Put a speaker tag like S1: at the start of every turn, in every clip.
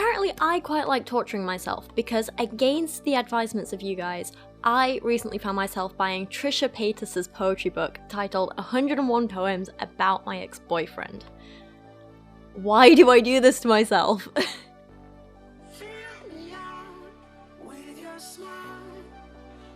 S1: Apparently I quite like torturing myself, because against the advisements of you guys, I recently found myself buying Trisha Paytas' poetry book titled 101 Poems About My Ex-Boyfriend. Why do I do this to myself?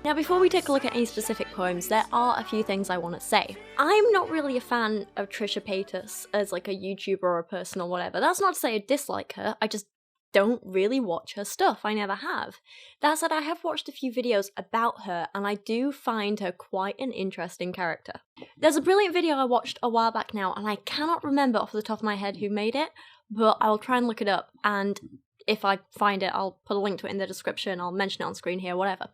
S1: Now, before we take a look at any specific poems, there are a few things I want to say. I'm not really a fan of Trisha Paytas as like a YouTuber or a person or whatever. That's not to say I dislike her, I just don't really watch her stuff. I never have. That said, I have watched a few videos about her, and I do find her quite an interesting character. There's a brilliant video I watched a while back now, and I cannot remember off the top of my head who made it, but I'll try and look it up, and if I find it, I'll put a link to it in the description, I'll mention it on screen here, whatever.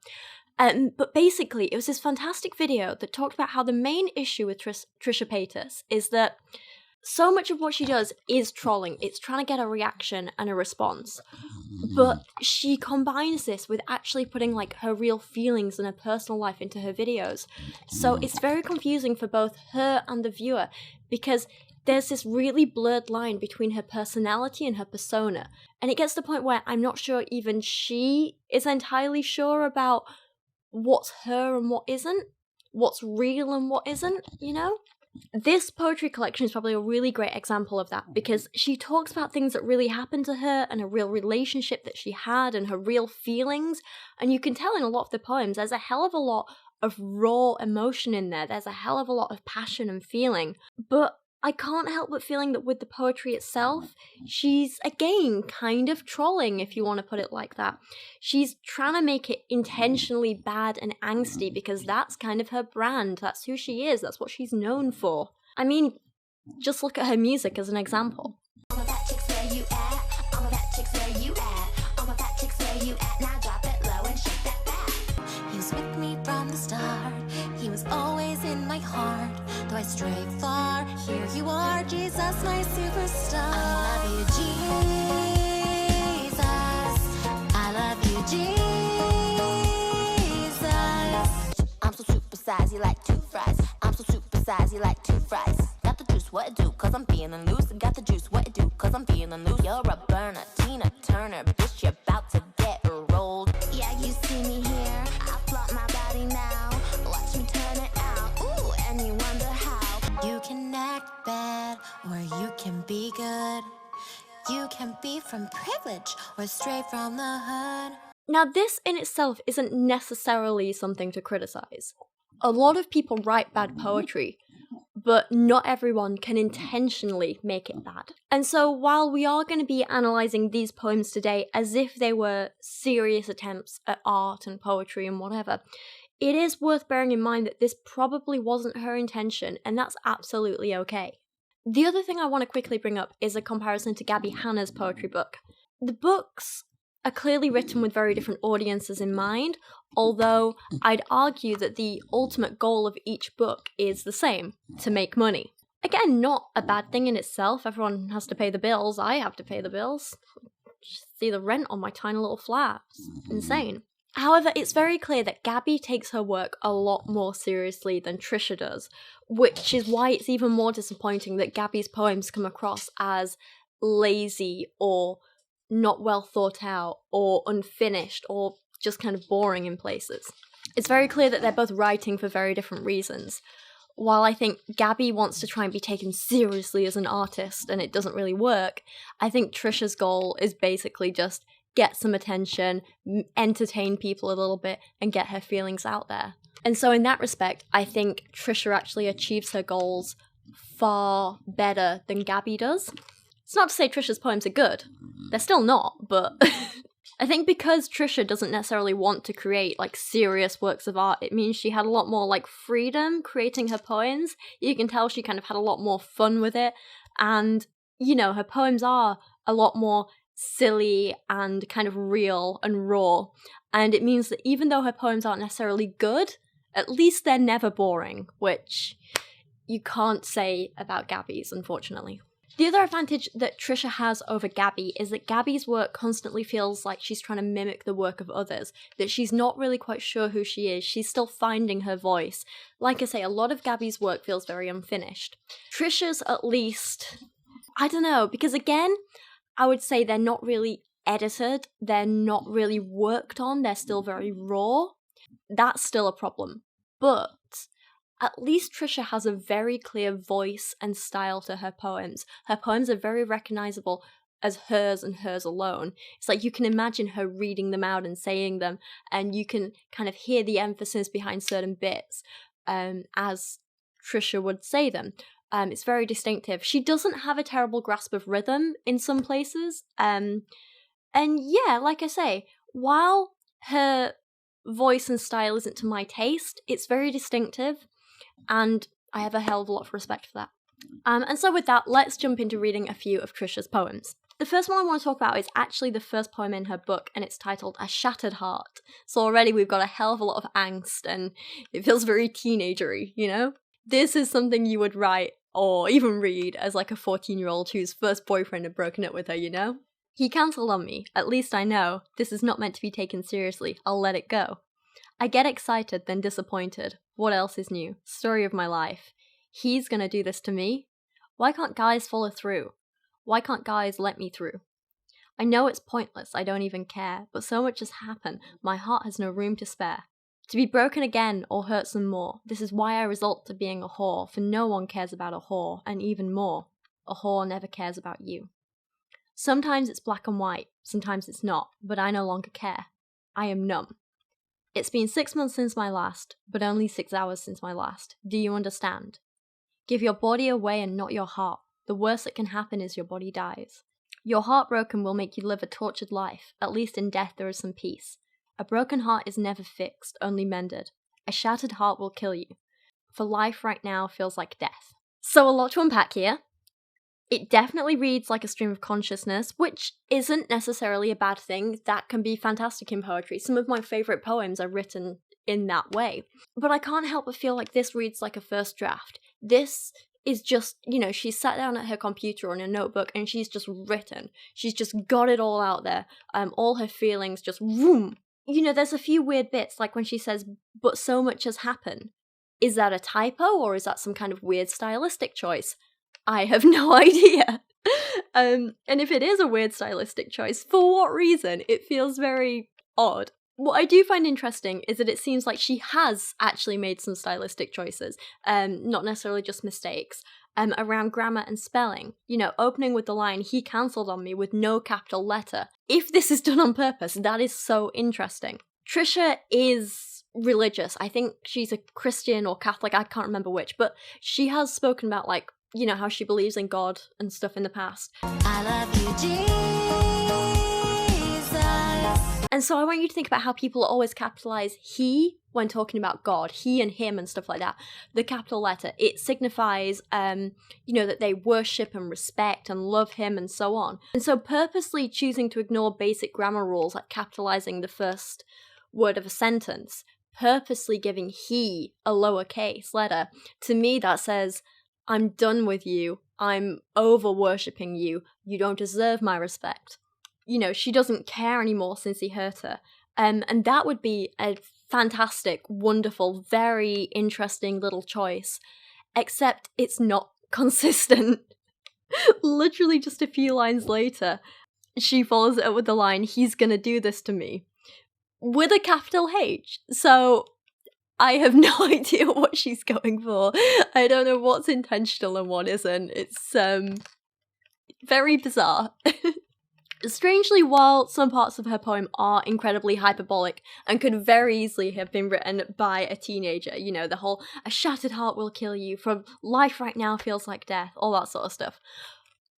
S1: But basically, it was this fantastic video that talked about how the main issue with Trisha Paytas is that so much of what she does is trolling. It's trying to get a reaction and a response. But she combines this with actually putting like her real feelings and her personal life into her videos. So it's very confusing for both her and the viewer, because there's this really blurred line between her personality and her persona. And it gets to the point where I'm not sure even she is entirely sure about what's her and what isn't, what's real and what isn't, you know? This poetry collection is probably a really great example of that, because she talks about things that really happened to her and a real relationship that she had and her real feelings, and you can tell in a lot of the poems there's a hell of a lot of raw emotion in there, there's a hell of a lot of passion and feeling, but I can't help but feeling that with the poetry itself, she's, again, kind of trolling, if you want to put it like that. She's trying to make it intentionally bad and angsty, because that's kind of her brand, that's who she is, that's what she's known for. I mean, just look at her music as an example.
S2: He was with me from the start, he was always in my heart. Though I stray far, here you are, Jesus, my superstar. I love you, Jesus. I love you, Jesus. I'm so supersized, you like two fries. I'm so supersized, you like two fries. Got the juice, what it do? Cause I'm feeling loose. Got the juice, what it do? Cause I'm feeling loose. You're a burner, Tina Turner, bitch, you're about to get rolled. Yeah, you see me here, I flaunt my body now. Watch me turn it out, ooh, and you wonder how. You can act bad, or you can be good. You can be from privilege, or straight from the hood.
S1: Now, this in itself isn't necessarily something to criticize. A lot of people write bad poetry, but not everyone can intentionally make it bad. And so while we are going to be analysing these poems today as if they were serious attempts at art and poetry and whatever, it is worth bearing in mind that this probably wasn't her intention, and that's absolutely okay. The other thing I want to quickly bring up is a comparison to Gabbie Hanna's poetry book. The books are clearly written with very different audiences in mind, although I'd argue that the ultimate goal of each book is the same, to make money. Again, not a bad thing in itself, everyone has to pay the bills, I have to pay the bills. See the rent on my tiny little flat, it's insane. However, it's very clear that Gabbie takes her work a lot more seriously than Trisha does, which is why it's even more disappointing that Gabbie's poems come across as lazy or not well thought out or unfinished or just kind of boring in places. It's very clear that they're both writing for very different reasons. While I think Gabbie wants to try and be taken seriously as an artist and it doesn't really work, I think Trisha's goal is basically just get some attention, entertain people a little bit, and get her feelings out there. And so in that respect, I think Trisha actually achieves her goals far better than Gabbie does. It's not to say Trisha's poems are good. They're still not, but I think because Trisha doesn't necessarily want to create like serious works of art, it means she had a lot more like freedom creating her poems. You can tell she kind of had a lot more fun with it, and you know, her poems are a lot more silly and kind of real and raw, and it means that even though her poems aren't necessarily good, at least they're never boring, which you can't say about Gabbie's, unfortunately. The other advantage that Trisha has over Gabbie is that Gabbie's work constantly feels like she's trying to mimic the work of others, that she's not really quite sure who she is, she's still finding her voice. Like I say, a lot of Gabbie's work feels very unfinished. Trisha's at least, I don't know, because again, I would say they're not really edited, they're not really worked on, they're still very raw. That's still a problem. But at least Trisha has a very clear voice and style to her poems. Her poems are very recognizable as hers and hers alone. It's like you can imagine her reading them out and saying them, and you can kind of hear the emphasis behind certain bits as Trisha would say them. It's very distinctive. She doesn't have a terrible grasp of rhythm in some places. And yeah, like I say, while her voice and style isn't to my taste, it's very distinctive, and I have a hell of a lot of respect for that. And so with that, let's jump into reading a few of Trisha's poems. The first one I want to talk about is actually the first poem in her book, and it's titled A Shattered Heart. So already we've got a hell of a lot of angst, and it feels very teenagery, you know? This is something you would write or even read as like a 14-year-old whose first boyfriend had broken up with her, you know? He cancelled on me. At least I know. This is not meant to be taken seriously. I'll let it go. I get excited, then disappointed. What else is new? Story of my life. He's gonna do this to me? Why can't guys follow through? Why can't guys let me through? I know it's pointless, I don't even care, but so much has happened, my heart has no room to spare. To be broken again or hurt some more, this is why I resort to being a whore, for no one cares about a whore, and even more, a whore never cares about you. Sometimes it's black and white, sometimes it's not, but I no longer care. I am numb. It's been 6 months since my last, but only 6 hours since my last. Do you understand? Give your body away and not your heart. The worst that can happen is your body dies. Your heart broken will make you live a tortured life. At least in death there is some peace. A broken heart is never fixed, only mended. A shattered heart will kill you. For life right now feels like death. So a lot to unpack here. It definitely reads like a stream of consciousness, which isn't necessarily a bad thing. That can be fantastic in poetry. Some of my favourite poems are written in that way. But I can't help but feel like this reads like a first draft. This is just, you know, she's sat down at her computer on a notebook and she's just written. She's just got it all out there. All her feelings just vroom. You know, there's a few weird bits, like when she says, but so much has happened. Is that a typo or is that some kind of weird stylistic choice? I have no idea. And if it is a weird stylistic choice, for what reason? It feels very odd. What I do find interesting is that it seems like she has actually made some stylistic choices, not necessarily just mistakes, around grammar and spelling. You know, opening with the line, he cancelled on me with no capital letter. If this is done on purpose, that is so interesting. Trisha is religious. I think she's a Christian or Catholic, I can't remember which, but she has spoken about, like, you know, how she believes in God and stuff in the past.
S2: I love you, Jesus.
S1: And so I want you to think about how people always capitalize he when talking about God, he and him and stuff like that. The capital letter, it signifies, you know, that they worship and respect and love him and so on. And so purposely choosing to ignore basic grammar rules like capitalizing the first word of a sentence, purposely giving he a lowercase letter, to me that says, I'm done with you, I'm over worshipping you, you don't deserve my respect. You know, she doesn't care anymore since he hurt her. And that would be a fantastic, wonderful, very interesting little choice. Except it's not consistent. Literally just a few lines later, she follows it up with the line, he's gonna do this to me. With a capital H. So I have no idea what she's going for. I don't know what's intentional and what isn't. It's very bizarre. Strangely, while some parts of her poem are incredibly hyperbolic and could very easily have been written by a teenager, you know, the whole, a shattered heart will kill you, from life right now feels like death, all that sort of stuff,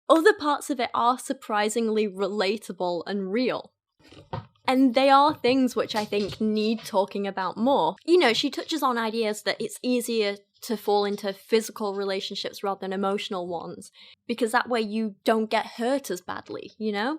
S1: other parts of it are surprisingly relatable and real. And they are things which I think need talking about more. You know, she touches on ideas that it's easier to fall into physical relationships rather than emotional ones, because that way you don't get hurt as badly, you know?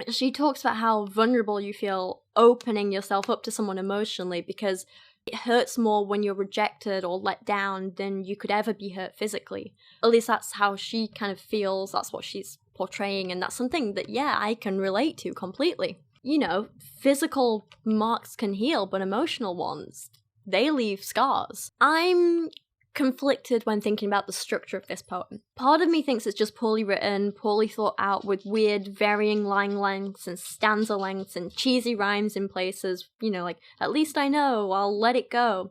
S1: She talks about how vulnerable you feel opening yourself up to someone emotionally, because it hurts more when you're rejected or let down than you could ever be hurt physically. At least that's how she kind of feels, that's what she's portraying, and that's something that, yeah, I can relate to completely. You know, physical marks can heal, but emotional ones, they leave scars. I'm conflicted when thinking about the structure of this poem. Part of me thinks it's just poorly written, poorly thought out, with weird varying line lengths and stanza lengths and cheesy rhymes in places, like, at least I know, I'll let it go.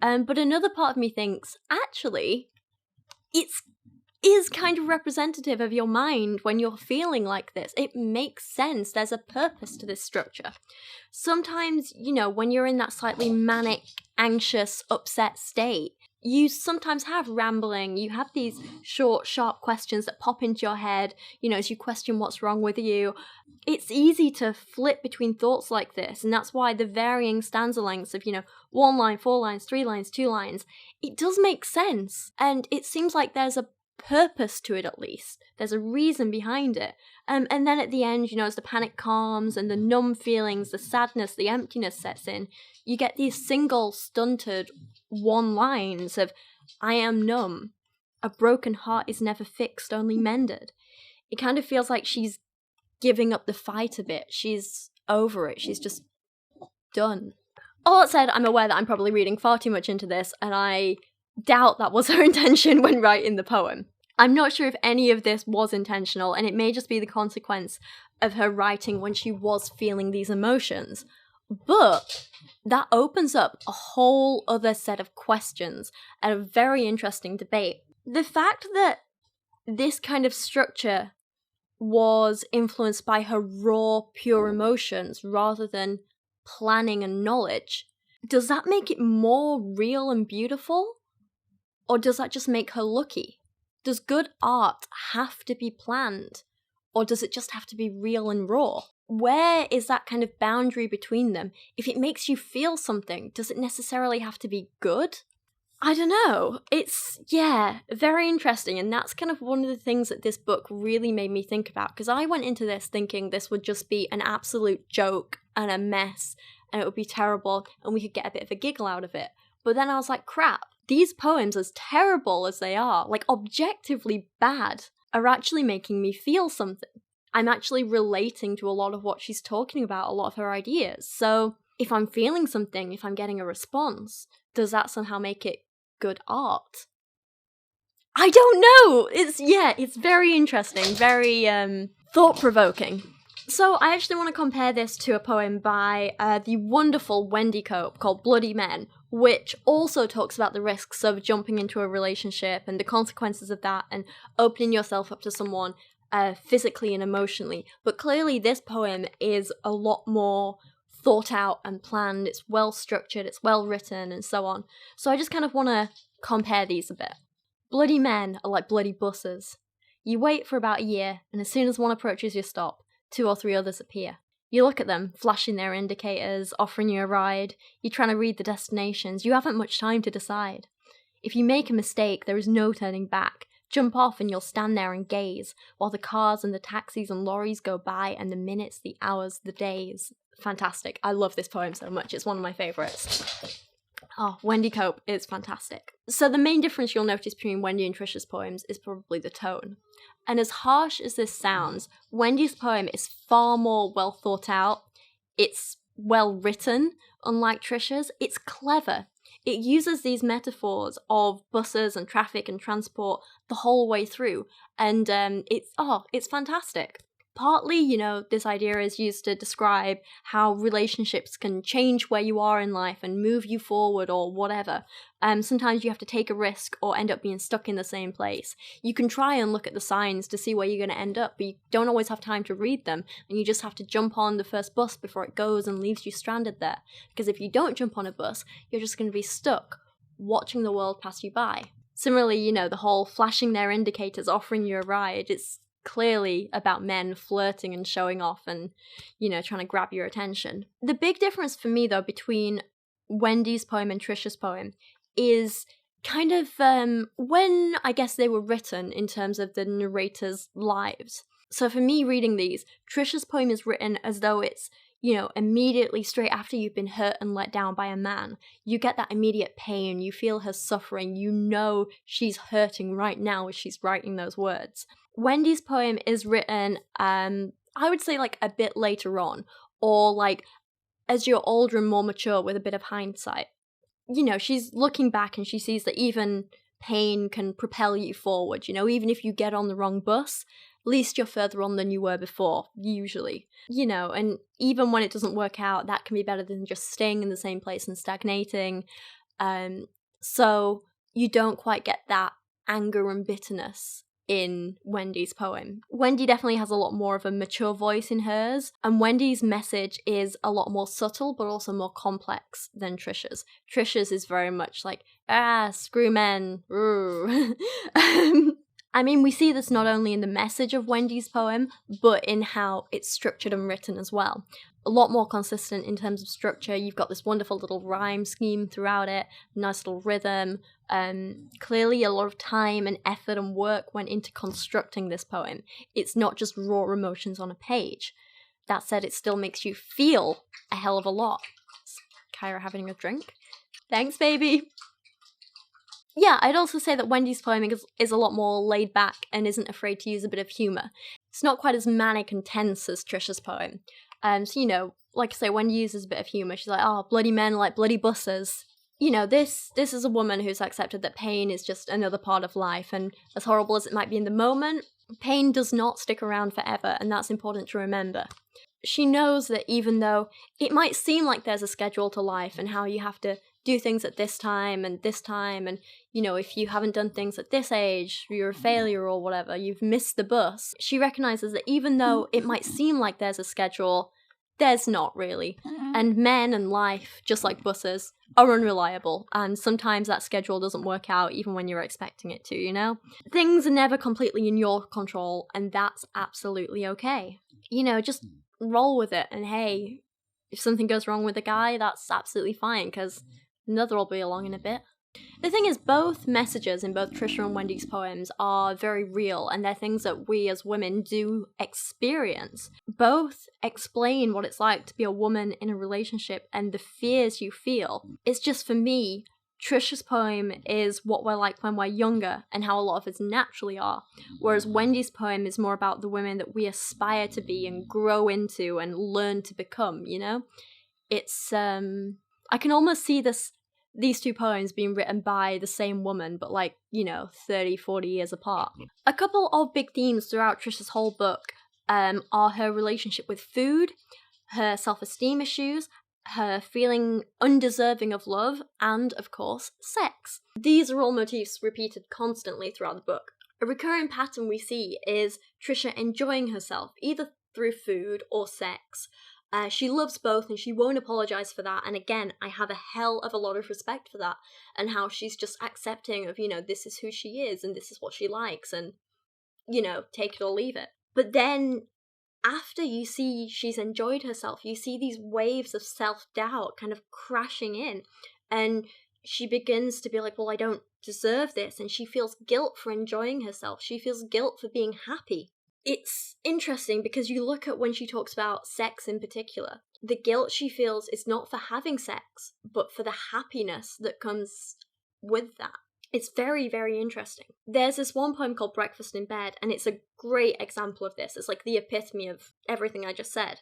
S1: But another part of me thinks, actually, it is kind of representative of your mind when you're feeling like this. It makes sense. There's a purpose to this structure. Sometimes, when you're in that slightly manic, anxious, upset state, you sometimes have rambling, you have these short, sharp questions that pop into your head, as you question what's wrong with you. It's easy to flip between thoughts like this, and that's why the varying stanza lengths of, 1 line, 4 lines, 3 lines, 2 lines, it does make sense. And it seems like there's a purpose to it, at least. There's a reason behind it. And then at the end, as the panic calms and the numb feelings, the sadness, the emptiness sets in, you get these single, stunted one-lines of, I am numb. A broken heart is never fixed, only mended. It kind of feels like she's giving up the fight a bit. She's over it. She's just done. All that said, I'm aware that I'm probably reading far too much into this, and I doubt that was her intention when writing the poem. I'm not sure if any of this was intentional, and it may just be the consequence of her writing when she was feeling these emotions. But that opens up a whole other set of questions and a very interesting debate. The fact that this kind of structure was influenced by her raw, pure emotions rather than planning and knowledge, does that make it more real and beautiful? Or does that just make her lucky? Does good art have to be planned? Or does it just have to be real and raw? Where is that kind of boundary between them? If it makes you feel something, does it necessarily have to be good? I don't know. It's, very interesting. And that's kind of one of the things that this book really made me think about. Because I went into this thinking this would just be an absolute joke and a mess. And it would be terrible. And we could get a bit of a giggle out of it. But then I was like, crap. These poems, as terrible as they are, like objectively bad, are actually making me feel something. I'm actually relating to a lot of what she's talking about, a lot of her ideas. So if I'm feeling something, if I'm getting a response, does that somehow make it good art? I don't know! It's very interesting, very thought-provoking. So I actually want to compare this to a poem by the wonderful Wendy Cope called Bloody Men, which also talks about the risks of jumping into a relationship and the consequences of that and opening yourself up to someone physically and emotionally. But clearly this poem is a lot more thought out and planned. It's well structured, it's well written, and so on. So I just kind of want to compare these a bit. Bloody men are like bloody buses. You wait for about a year, and as soon as one approaches your stop, 2 or 3 others appear. You look at them, flashing their indicators, offering you a ride. You're trying to read the destinations. You haven't much time to decide. If you make a mistake, there is no turning back. Jump off and you'll stand there and gaze, while the cars and the taxis and lorries go by, and the minutes, the hours, the days. Fantastic. I love this poem so much. It's one of my favourites. Oh, Wendy Cope is fantastic. So the main difference you'll notice between Wendy and Trisha's poems is probably the tone. And as harsh as this sounds, Wendy's poem is far more well thought out. It's well written, unlike Trisha's. It's clever. It uses these metaphors of buses and traffic and transport the whole way through. And it's fantastic. Partly, this idea is used to describe how relationships can change where you are in life and move you forward or whatever. Sometimes you have to take a risk or end up being stuck in the same place. You can try and look at the signs to see where you're going to end up, but you don't always have time to read them, and you just have to jump on the first bus before it goes and leaves you stranded there. Because if you don't jump on a bus, you're just going to be stuck, watching the world pass you by. Similarly, the whole flashing their indicators, offering you a ride, it's clearly about men flirting and showing off and, trying to grab your attention. The big difference for me, though, between Wendy's poem and Trisha's poem is kind of when, I guess, they were written in terms of the narrators' lives. So for me, reading these, Trisha's poem is written as though it's, immediately straight after you've been hurt and let down by a man. You get that immediate pain, you feel her suffering, she's hurting right now as she's writing those words. Wendy's poem is written, I would say, like, a bit later on, or, like, as you're older and more mature with a bit of hindsight. she's looking back and she sees that even pain can propel you forward, even if you get on the wrong bus, at least you're further on than you were before, usually. And even when it doesn't work out, that can be better than just staying in the same place and stagnating. So you don't quite get that anger and bitterness in Wendy's poem. Wendy definitely has a lot more of a mature voice in hers, and Wendy's message is a lot more subtle but also more complex than Trisha's. Trisha's is very much like, screw men. I mean, we see this not only in the message of Wendy's poem, but in how it's structured and written as well. A lot more consistent in terms of structure. You've got this wonderful little rhyme scheme throughout it, nice little rhythm. Clearly a lot of time and effort and work went into constructing this poem. It's not just raw emotions on a page. That said, it still makes you feel a hell of a lot. Is Kyra having a drink? Thanks, baby! Yeah, I'd also say that Wendy's poem is a lot more laid back and isn't afraid to use a bit of humour. It's not quite as manic and tense as Trisha's poem. So, like I say, Wendy uses a bit of humour. She's like, bloody men like bloody buses. This is a woman who's accepted that pain is just another part of life, and as horrible as it might be in the moment, pain does not stick around forever, and that's important to remember. She knows that even though it might seem like there's a schedule to life and how you have to do things at this time, and if you haven't done things at this age, you're a failure or whatever, you've missed the bus. She recognizes that even though it might seem like there's a schedule, there's not really. And men and life, just like buses, are unreliable, and sometimes that schedule doesn't work out even when you're expecting it to, Things are never completely in your control, and that's absolutely okay. Just roll with it, and hey, if something goes wrong with a guy, that's absolutely fine, because another will be along in a bit. The thing is, both messages in both Trisha and Wendy's poems are very real, and they're things that we as women do experience. Both explain what it's like to be a woman in a relationship and the fears you feel. It's just, for me, Trisha's poem is what we're like when we're younger and how a lot of us naturally are, whereas Wendy's poem is more about the women that we aspire to be and grow into and learn to become, It's, I can almost see these two poems being written by the same woman, but 30, 40 years apart. A couple of big themes throughout Trisha's whole book are her relationship with food, her self-esteem issues, her feeling undeserving of love, and, of course, sex. These are all motifs repeated constantly throughout the book. A recurring pattern we see is Trisha enjoying herself, either through food or sex. She loves both, and she won't apologise for that, and again, I have a hell of a lot of respect for that, and how she's just accepting of, this is who she is, and this is what she likes, and, take it or leave it. But then, after you see she's enjoyed herself, you see these waves of self-doubt kind of crashing in, and she begins to be like, well, I don't deserve this, and she feels guilt for enjoying herself, she feels guilt for being happy. It's interesting because you look at when she talks about sex in particular, the guilt she feels is not for having sex, but for the happiness that comes with that. It's very, very interesting. There's this one poem called Breakfast in Bed, and it's a great example of this. It's like the epitome of everything I just said.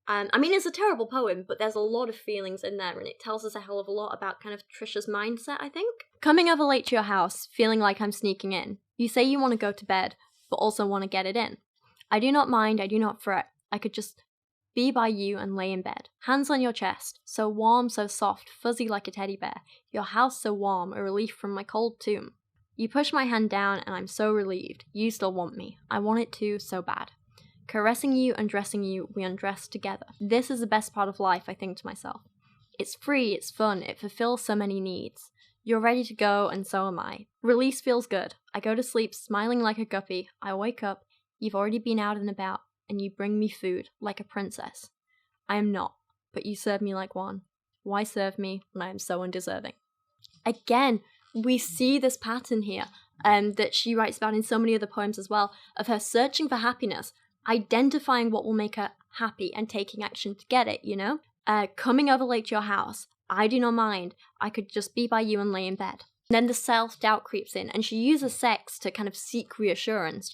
S1: It's a terrible poem, but there's a lot of feelings in there, and it tells us a hell of a lot about kind of Trisha's mindset, I think. Coming over late to your house, feeling like I'm sneaking in. You say you want to go to bed, but also want to get it in. I do not mind, I do not fret. I could just be by you and lay in bed. Hands on your chest, so warm, so soft, fuzzy like a teddy bear. Your house so warm, a relief from my cold tomb. You push my hand down and I'm so relieved. You still want me. I want it too, so bad. Caressing you, undressing you, we undress together. This is the best part of life, I think to myself. It's free, it's fun, it fulfills so many needs. You're ready to go, and so am I. Release feels good. I go to sleep smiling like a guppy. I wake up. You've already been out and about, and you bring me food like a princess. I am not, but you serve me like one. Why serve me when I am so undeserving? Again, we see this pattern here that she writes about in so many other poems as well, of her searching for happiness, identifying what will make her happy and taking action to get it, coming over late to your house. I do not mind. I could just be by you and lay in bed. Then the self-doubt creeps in, and she uses sex to kind of seek reassurance,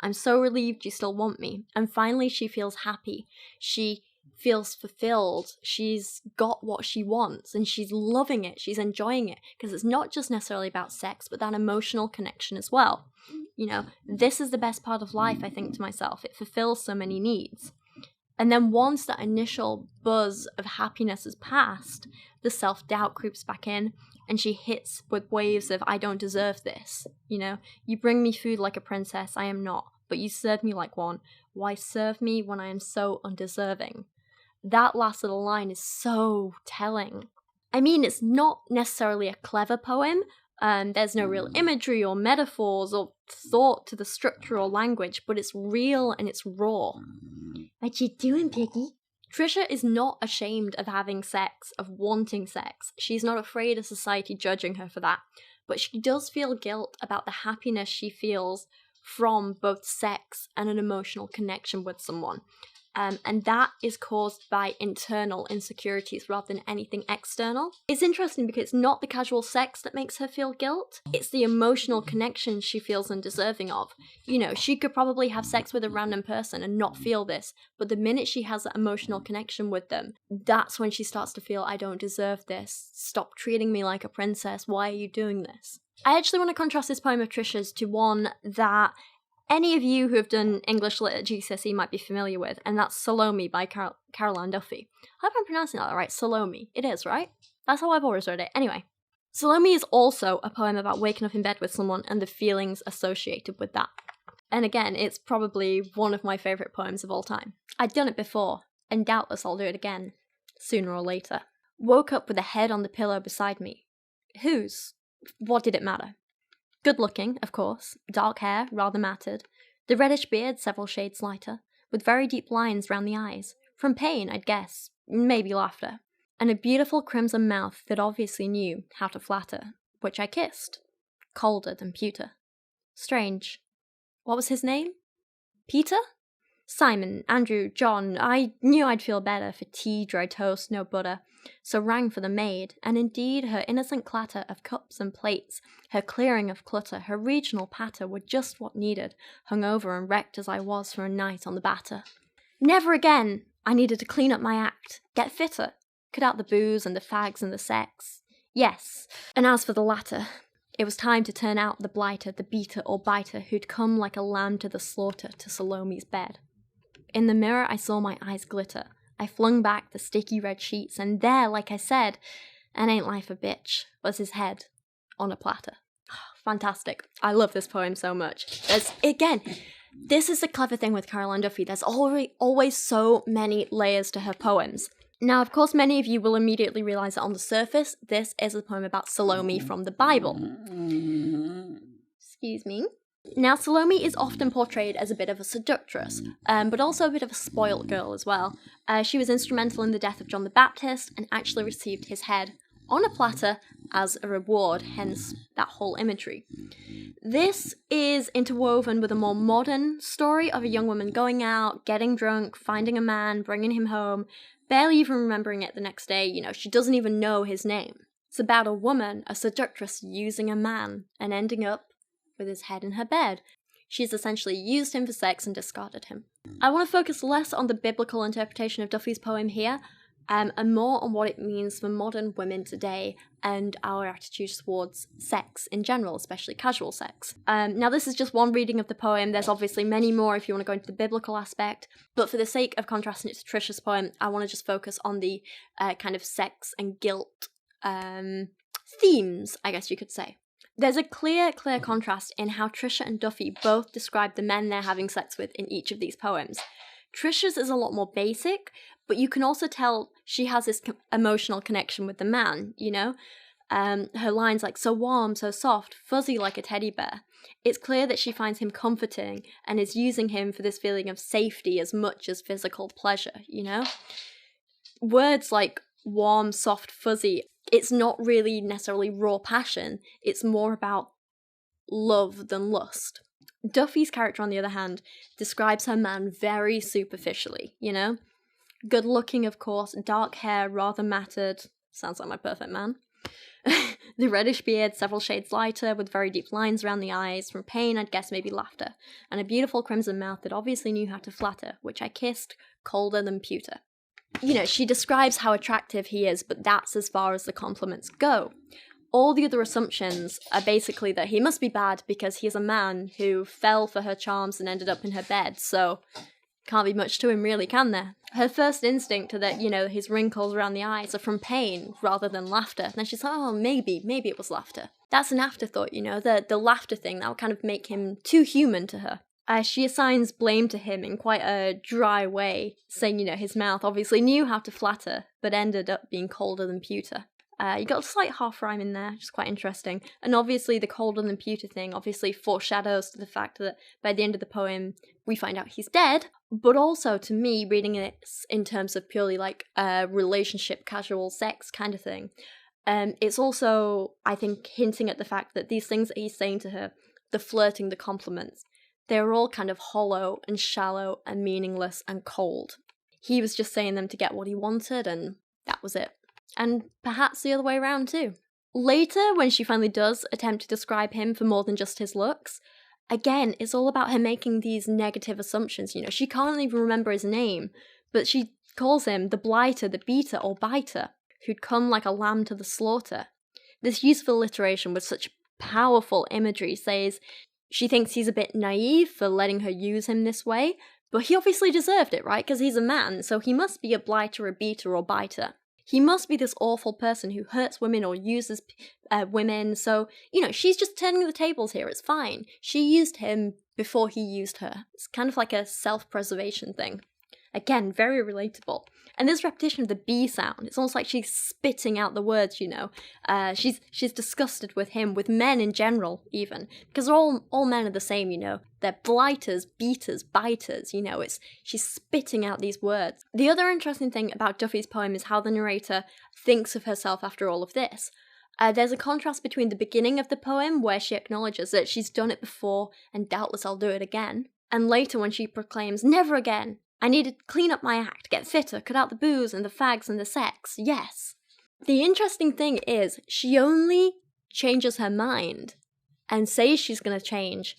S1: I'm so relieved you still want me. And finally she feels happy. She feels fulfilled. She's got what she wants and she's loving it. She's enjoying it because it's not just necessarily about sex, but that emotional connection as well. You know, this is the best part of life, I think to myself. It fulfills so many needs. And then once that initial buzz of happiness has passed, the self-doubt creeps back in and she hits with waves of, I don't deserve this. You know, you bring me food like a princess, I am not, but you serve me like one. Why serve me when I am so undeserving? That last little line is so telling. I mean, it's not necessarily a clever poem. There's no real imagery or metaphors or thought to the structure or language, but it's real and it's raw. What you doing, Piggy? Trisha is not ashamed of having sex, of wanting sex. She's not afraid of society judging her for that. But she does feel guilt about the happiness she feels from both sex and an emotional connection with someone. And that is caused by internal insecurities rather than anything external. It's interesting because it's not the casual sex that makes her feel guilt. It's the emotional connection she feels undeserving of. You know, she could probably have sex with a random person and not feel this, but the minute she has that emotional connection with them, that's when she starts to feel, I don't deserve this. Stop treating me like a princess. Why are you doing this? I actually want to contrast this poem of Trisha's to one that any of you who have done English Lit at GCSE might be familiar with, and that's Salome by Caroline Duffy. I hope I'm pronouncing that right. Salome. It is, right? That's how I've always read it. Anyway, Salome is also a poem about waking up in bed with someone and the feelings associated with that. And again, it's probably one of my favourite poems of all time. I'd done it before, and doubtless I'll do it again, sooner or later. Woke up with a head on the pillow beside me. Whose? What did it matter? Good looking, of course, dark hair, rather matted, the reddish beard several shades lighter, with very deep lines round the eyes, from pain, I'd guess, maybe laughter, and a beautiful crimson mouth that obviously knew how to flatter, which I kissed, colder than pewter. Strange. What was his name? Peter? Simon, Andrew, John. I knew I'd feel better for tea, dry toast, no butter, so rang for the maid, and indeed her innocent clatter of cups and plates, her clearing of clutter, her regional patter were just what needed, hungover and wrecked as I was for a night on the batter. Never again! I needed to clean up my act, get fitter, cut out the booze and the fags and the sex. Yes, and as for the latter, it was time to turn out the blighter, the beater or biter who'd come like a lamb to the slaughter to Salome's bed. In the mirror I saw my eyes glitter. I flung back the sticky red sheets, and there, like I said, and ain't life a bitch, was his head on a platter. Fantastic. I love this poem so much. This is the clever thing with Caroline Duffy. There's always so many layers to her poems. Now, of course, many of you will immediately realise that on the surface, this is a poem about Salome from the Bible. Excuse me. Now, Salome is often portrayed as a bit of a seductress, but also a bit of a spoilt girl as well. She was instrumental in the death of John the Baptist and actually received his head on a platter as a reward, hence that whole imagery. This is interwoven with a more modern story of a young woman going out, getting drunk, finding a man, bringing him home, barely even remembering it the next day. You know, she doesn't even know his name. It's about a woman, a seductress, using a man and ending up with his head in her bed. She's essentially used him for sex and discarded him. I want to focus less on the biblical interpretation of Duffy's poem here, and more on what it means for modern women today and our attitudes towards sex in general, especially casual sex. Now, this is just one reading of the poem. There's obviously many more if you want to go into the biblical aspect, but for the sake of contrasting it to Trisha's poem, I want to just focus on the kind of sex and guilt themes, I guess you could say. There's a clear contrast in how Trisha and Duffy both describe the men they're having sex with in each of these poems. Trisha's is a lot more basic, but you can also tell she has this emotional connection with the man, you know? Her lines like, so warm, so soft, fuzzy like a teddy bear. It's clear that she finds him comforting and is using him for this feeling of safety as much as physical pleasure, you know? Words like warm, soft, fuzzy, it's not really necessarily raw passion, it's more about love than lust. Duffy's character, on the other hand, describes her man very superficially, you know? Good looking, of course, dark hair, rather matted, sounds like my perfect man. The reddish beard, several shades lighter, with very deep lines around the eyes, from pain, I'd guess maybe laughter, and a beautiful crimson mouth that obviously knew how to flatter, which I kissed colder than pewter. she describes how attractive he is, but that's as far as the compliments go. All the other assumptions are basically that he must be bad because he is a man who fell for her charms and ended up in her bed, so can't be much to him really, can there? Her first instinct that, his wrinkles around the eyes are from pain rather than laughter. And then she's like, oh, maybe it was laughter. That's an afterthought, the laughter thing, that would kind of make him too human to her. She assigns blame to him in quite a dry way, saying, his mouth obviously knew how to flatter, but ended up being colder than pewter. You got a slight half rhyme in there, which is quite interesting. And obviously the colder than pewter thing obviously foreshadows to the fact that by the end of the poem, we find out he's dead. But also, to me, reading it in terms of purely like a relationship, casual sex kind of thing, it's also, I think, hinting at the fact that these things that he's saying to her, the flirting, the compliments, they're all kind of hollow and shallow and meaningless and cold. He was just saying them to get what he wanted, and that was it. And perhaps the other way around too. Later, when she finally does attempt to describe him for more than just his looks, again, it's all about her making these negative assumptions. She can't even remember his name, but she calls him the blighter, the beater, or biter, who'd come like a lamb to the slaughter. This use of alliteration with such powerful imagery says she thinks he's a bit naive for letting her use him this way, but he obviously deserved it, right? Because he's a man, so he must be a blighter, a beater, or biter. He must be this awful person who hurts women or uses women, so, she's just turning the tables here, it's fine. She used him before he used her. It's kind of like a self-preservation thing. Again, very relatable. And this repetition of the B sound, it's almost like she's spitting out the words, She's disgusted with him, with men in general, even. Because all men are the same, They're blighters, beaters, biters, she's spitting out these words. The other interesting thing about Duffy's poem is how the narrator thinks of herself after all of this. There's a contrast between the beginning of the poem, where she acknowledges that she's done it before, and doubtless I'll do it again, and later when she proclaims, never again. I need to clean up my act, get fitter, cut out the booze and the fags and the sex, yes. The interesting thing is, she only changes her mind and says she's going to change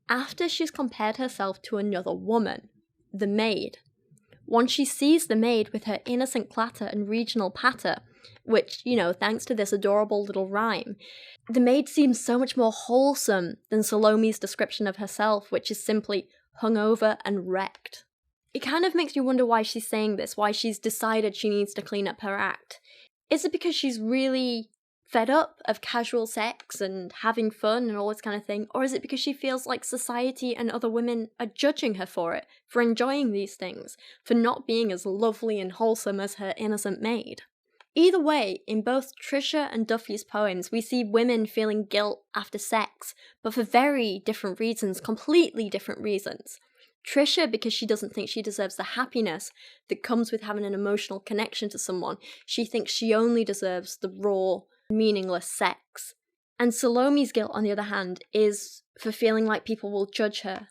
S1: after she's compared herself to another woman, the maid. Once she sees the maid with her innocent clatter and regional patter, which, thanks to this adorable little rhyme, the maid seems so much more wholesome than Salome's description of herself, which is simply hungover and wrecked. It kind of makes you wonder why she's saying this, why she's decided she needs to clean up her act. Is it because she's really fed up of casual sex and having fun and all this kind of thing? Or is it because she feels like society and other women are judging her for it, for enjoying these things, for not being as lovely and wholesome as her innocent maid? Either way, in both Trisha and Duffy's poems, we see women feeling guilt after sex, but for very different reasons, completely different reasons. Trisha, because she doesn't think she deserves the happiness that comes with having an emotional connection to someone. She thinks she only deserves the raw, meaningless sex. And Salome's guilt, on the other hand, is for feeling like people will judge her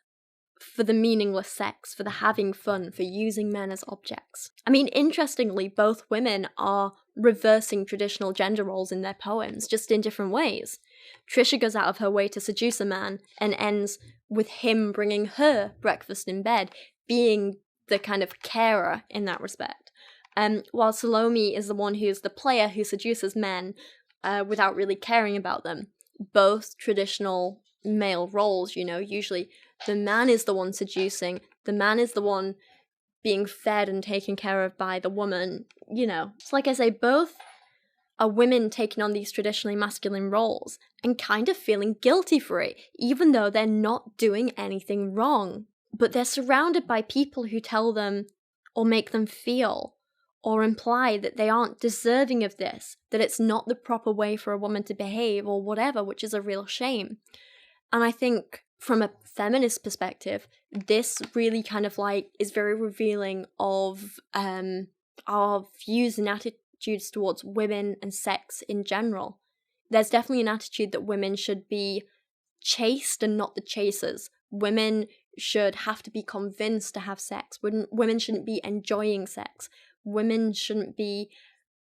S1: for the meaningless sex, for the having fun, for using men as objects. I mean, interestingly, both women are reversing traditional gender roles in their poems, just in different ways. Trisha goes out of her way to seduce a man and ends with him bringing her breakfast in bed, being the kind of carer in that respect. While Salome is the one who's the player who seduces men without really caring about them. Both traditional male roles, usually the man is the one seducing, the man is the one being fed and taken care of by the woman, It's like I say, both are women taking on these traditionally masculine roles and kind of feeling guilty for it, even though they're not doing anything wrong. But they're surrounded by people who tell them or make them feel or imply that they aren't deserving of this, that it's not the proper way for a woman to behave or whatever, which is a real shame. And I think from a feminist perspective, this really kind of is very revealing of our views and attitudes towards women and sex in general. There's definitely an attitude that women should be chased and not the chasers. Women should have to be convinced to have sex. Women shouldn't be enjoying sex. Women shouldn't be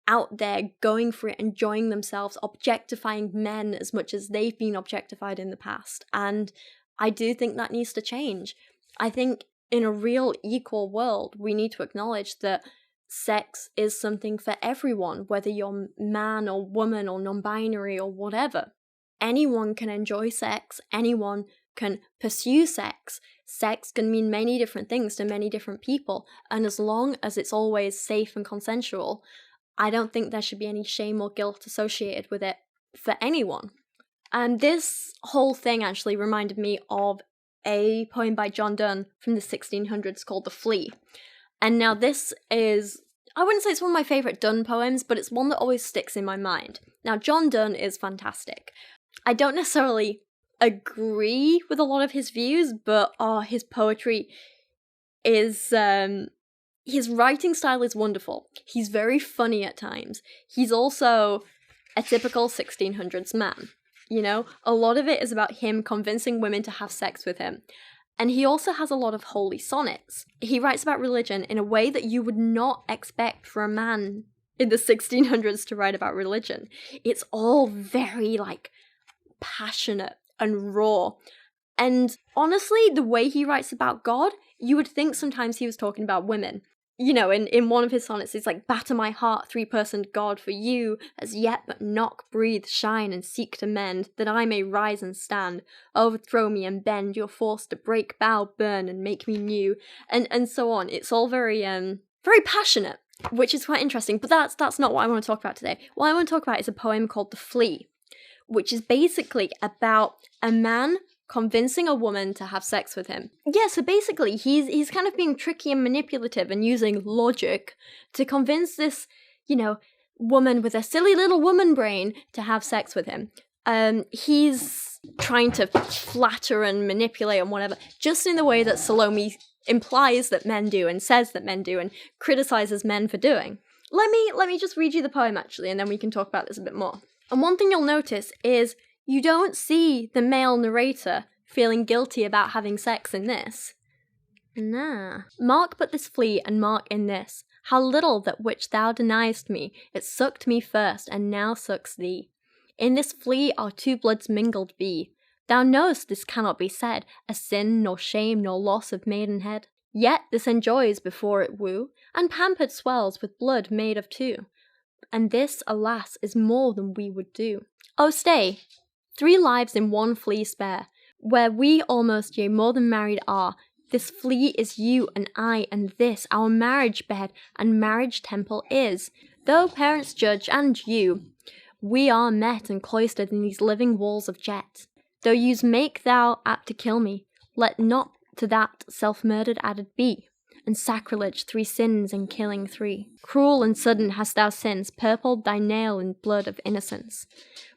S1: out there going for it, enjoying themselves, objectifying men as much as they've been objectified in the past. And I do think that needs to change. I think in a real equal world, we need to acknowledge that sex is something for everyone, whether you're man or woman or non-binary or whatever. Anyone can enjoy sex, anyone can pursue sex. Sex can mean many different things to many different people, and as long as it's always safe and consensual, I don't think there should be any shame or guilt associated with it for anyone. And this whole thing actually reminded me of a poem by John Donne from the 1600s called The Flea. And now this is, I wouldn't say it's one of my favourite Donne poems, but it's one that always sticks in my mind. Now, John Donne is fantastic. I don't necessarily agree with a lot of his views, but his poetry is, his writing style is wonderful. He's very funny at times. He's also a typical 1600s man. You know, a lot of it is about him convincing women to have sex with him. And he also has a lot of holy sonnets. He writes about religion in a way that you would not expect for a man in the 1600s to write about religion. It's all very, passionate and raw. And honestly, the way he writes about God, you would think sometimes he was talking about women. You know, in one of his sonnets, it's like, batter my heart, three-personed God, for you, as yet but knock, breathe, shine, and seek to mend, that I may rise and stand, overthrow me and bend, your force to break, bow, burn, and make me new, and so on. It's all very passionate, which is quite interesting, but that's not what I want to talk about today. What I want to talk about is a poem called The Flea, which is basically about a man convincing a woman to have sex with him. Yeah, so basically he's kind of being tricky and manipulative and using logic to convince this, woman with a silly little woman brain to have sex with him. He's trying to flatter and manipulate and whatever, just in the way that Salome implies that men do and says that men do and criticizes men for doing. Let me just read you the poem actually, and then we can talk about this a bit more. And one thing you'll notice is you don't see the male narrator feeling guilty about having sex in this. Nah. Mark but this flea, and mark in this, how little that which thou deniest me, it sucked me first, and now sucks thee. In this flea our two bloods mingled be. Thou know'st this cannot be said, a sin, nor shame, nor loss of maidenhead. Yet this enjoys before it woo, and pampered swells with blood made of two. And this, alas, is more than we would do. Oh, stay! 3 lives in one flea spare, where we almost yea more than married are. This flea is you and I, and this our marriage bed and marriage temple is. Though parents judge and you, we are met and cloistered in these living walls of jet. Though yous make thou apt to kill me, let not to that self-murdered added be. And sacrilege 3 sins and killing 3. Cruel and sudden hast thou since purpled thy nail in blood of innocence.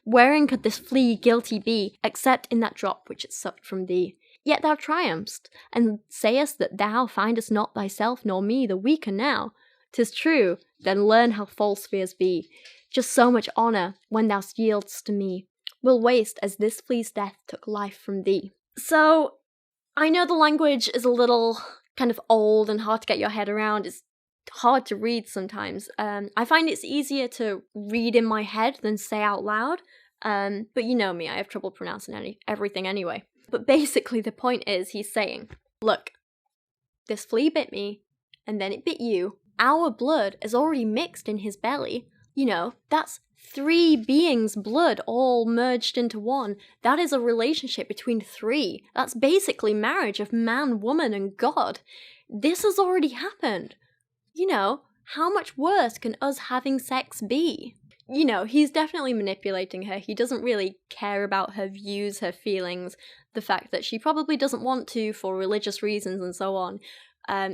S1: Wherein could this flea guilty be, except in that drop which it sucked from thee? Yet thou triumphst, and sayest that thou findest not thyself nor me the weaker now. 'Tis true, then learn how false fears be. Just so much honour, when thou yieldst to me, will waste as this flea's death took life from thee. So, I know the language is a little kind of old and hard to get your head around. It's hard to read sometimes. I find it's easier to read in my head than say out loud. But you know me, I have trouble pronouncing everything anyway. But basically the point is, he's saying, look, this flea bit me, and then it bit you. Our blood is already mixed in his belly. That's 3 beings' blood all merged into one. That is a relationship between 3. That's basically marriage of man, woman, and God. This has already happened. How much worse can us having sex be? He's definitely manipulating her. He doesn't really care about her views, her feelings, the fact that she probably doesn't want to for religious reasons and so on.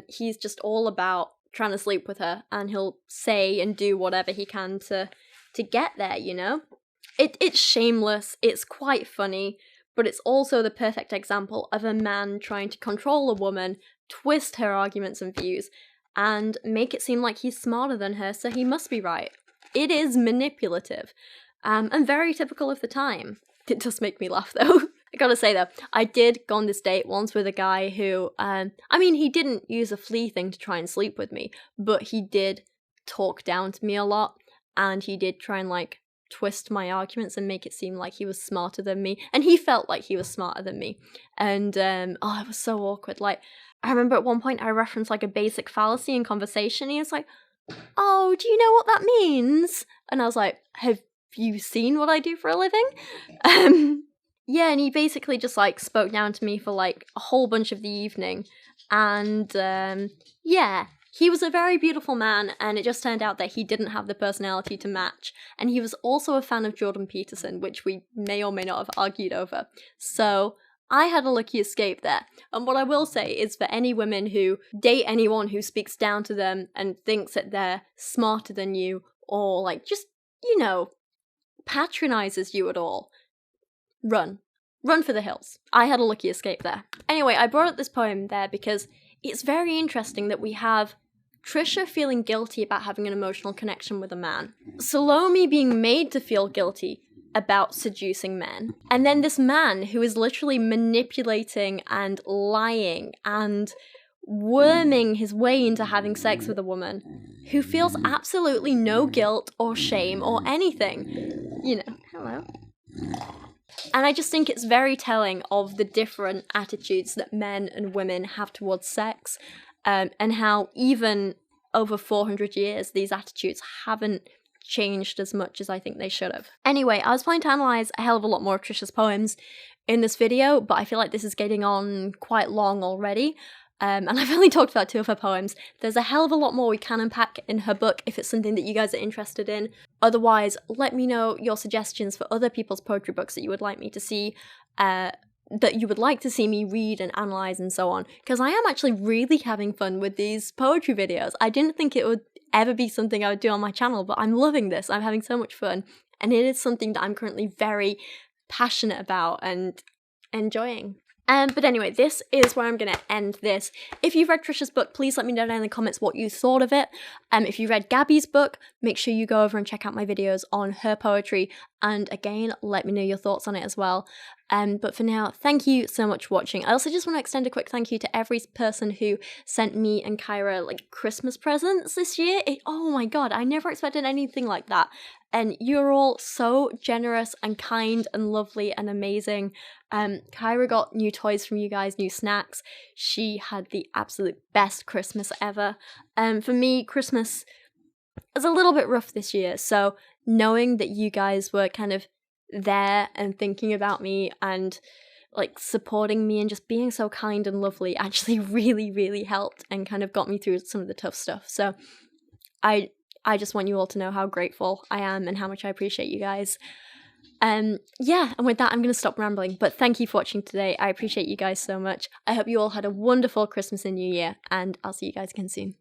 S1: He's just all about trying to sleep with her, and he'll say and do whatever he can to get there, It's shameless, it's quite funny, but it's also the perfect example of a man trying to control a woman, twist her arguments and views, and make it seem like he's smarter than her, so he must be right. It is manipulative, and very typical of the time. It does make me laugh, though. I gotta say, though, I did go on this date once with a guy who, he didn't use a flea thing to try and sleep with me, but he did talk down to me a lot, and he did try and, twist my arguments and make it seem like he was smarter than me, and he felt like he was smarter than me, and, it was so awkward. I remember at one point I referenced, a basic fallacy in conversation, and he was like, oh, do you know what that means? And I was like, have you seen what I do for a living? Yeah, and he basically just, like, spoke down to me for, like, a whole bunch of the evening. And, yeah, he was a very beautiful man, and it just turned out that he didn't have the personality to match. And he was also a fan of Jordan Peterson, which we may or may not have argued over. So I had a lucky escape there. And what I will say is for any women who date anyone who speaks down to them and thinks that they're smarter than you, or, like, just, you know, patronizes you at all, run. Run for the hills. I had a lucky escape there. Anyway, I brought up this poem there because it's very interesting that we have Trisha feeling guilty about having an emotional connection with a man, Salome being made to feel guilty about seducing men, and then this man who is literally manipulating and lying and worming his way into having sex with a woman who feels absolutely no guilt or shame or anything. You know, hello. And I just think it's very telling of the different attitudes that men and women have towards sex, and how even over 400 years, these attitudes haven't changed as much as I think they should have. Anyway, I was planning to analyse a hell of a lot more of Trisha's poems in this video, but I feel like this is getting on quite long already. And I've only talked about 2 of her poems. There's a hell of a lot more we can unpack in her book if it's something that you guys are interested in. Otherwise, let me know your suggestions for other people's poetry books that you would like me to see, that you would like to see me read and analyse and so on. Because I am actually really having fun with these poetry videos. I didn't think it would ever be something I would do on my channel, but I'm loving this. I'm having so much fun. And it is something that I'm currently very passionate about and enjoying. But anyway, this is where I'm going to end this. If you've read Trisha's book, please let me know down in the comments what you thought of it. If you read Gabbie's book, make sure you go over and check out my videos on her poetry. And again, let me know your thoughts on it as well. But for now, thank you so much for watching. I also just want to extend a quick thank you to every person who sent me and Kyra, like, Christmas presents this year. Oh my god, I never expected anything like that. And you're all so generous and kind and lovely and amazing. Kyra got new toys from you guys, new snacks. She had the absolute best Christmas ever. For me, Christmas is a little bit rough this year, so knowing that you guys were kind of there and thinking about me and, like, supporting me and just being so kind and lovely actually really, really helped and kind of got me through some of the tough stuff. So I just want you all to know how grateful I am and how much I appreciate you guys. Yeah, and with that, I'm going to stop rambling, but thank you for watching today. I appreciate you guys so much. I hope you all had a wonderful Christmas and New Year, and I'll see you guys again soon.